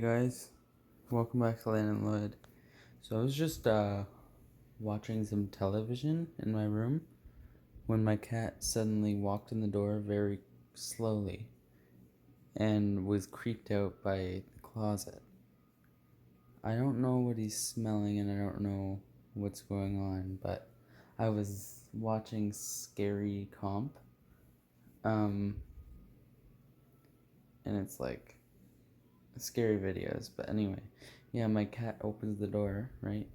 Guys, welcome back to Lane and Lloyd. So I was just watching some television in my room when my cat suddenly walked in the door very slowly and was creeped out by the closet. I don't know what he's smelling and I don't know what's going on, but I was watching Scary Comp, and it's like scary videos, but anyway, yeah, my cat opens the door, right?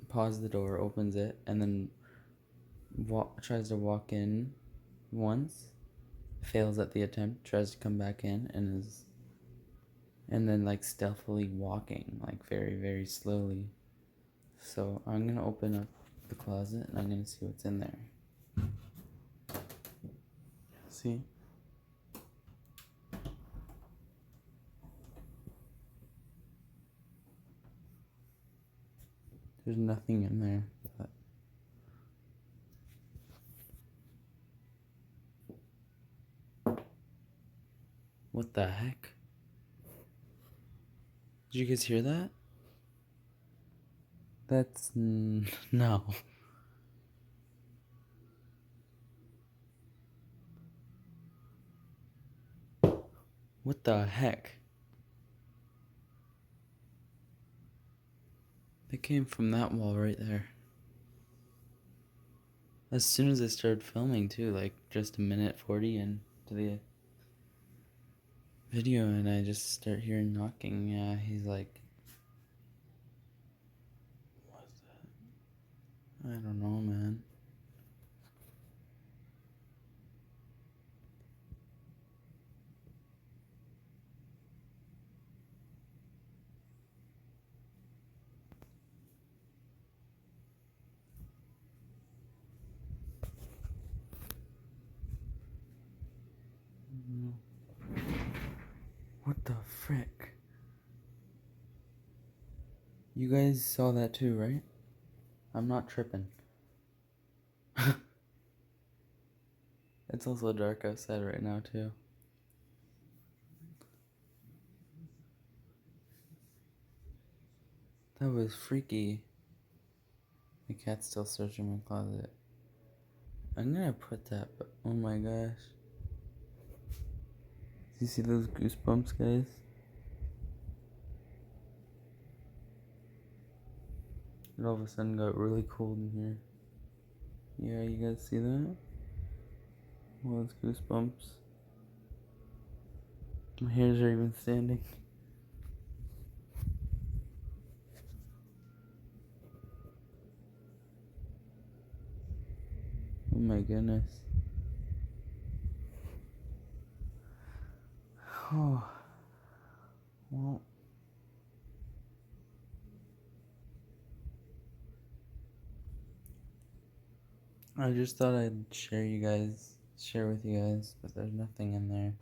Paws the door, opens it, and then tries to walk in once, fails at the attempt, tries to come back in, and then like stealthily walking, like very, very slowly. So I'm gonna open up the closet and I'm gonna see what's in there. See? There's nothing in there, but what the heck? Did you guys hear that? That's no. What the heck? It came from that wall right there. As soon as I started filming too, like just a minute 40 into the video, and I just start hearing knocking. Yeah, he's like, what's that? I don't know, man. What the frick? You guys saw that too, right? I'm not tripping. It's also dark outside right now too. That was freaky. The cat's still searching my closet. I'm gonna put that, but oh my gosh. Do you see those goosebumps, guys? It all of a sudden got really cold in here. Yeah, you guys see that? All those goosebumps. My hairs are even standing. Oh my goodness. Oh. Well. I just thought I'd share with you guys, but there's nothing in there.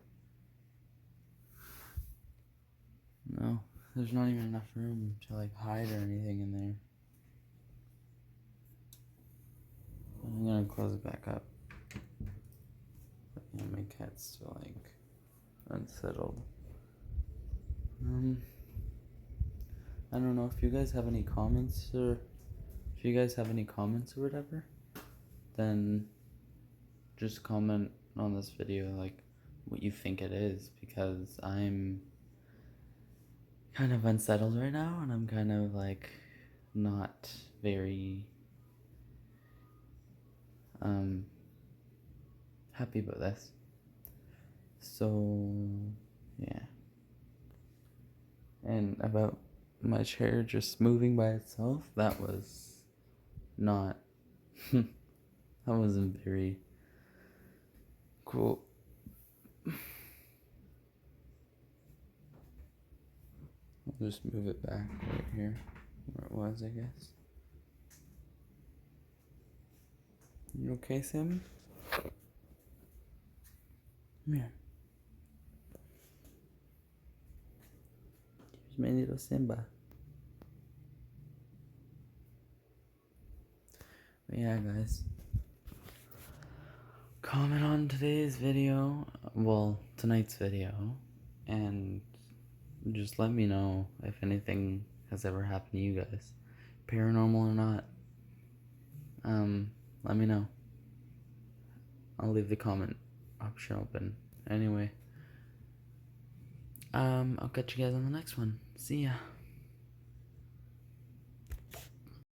No, there's not even enough room to like hide or anything in there. I'm gonna close it back up. But yeah, my cat's still like unsettled. I don't know if you guys have any comments or whatever, then just comment on this video like what you think it is, because I'm kind of unsettled right now and I'm kind of like not very happy about this. So yeah. And about my chair just moving by itself, that was not that wasn't very cool. I'll just move it back right here where it was, I guess. You okay, Sammy? Come here. Here's my little Simba. But yeah, guys. Comment on today's video, well, tonight's video, and just let me know if anything has ever happened to you guys, paranormal or not. Let me know. I'll leave the comment option open. Anyway, I'll catch you guys on the next one. See ya.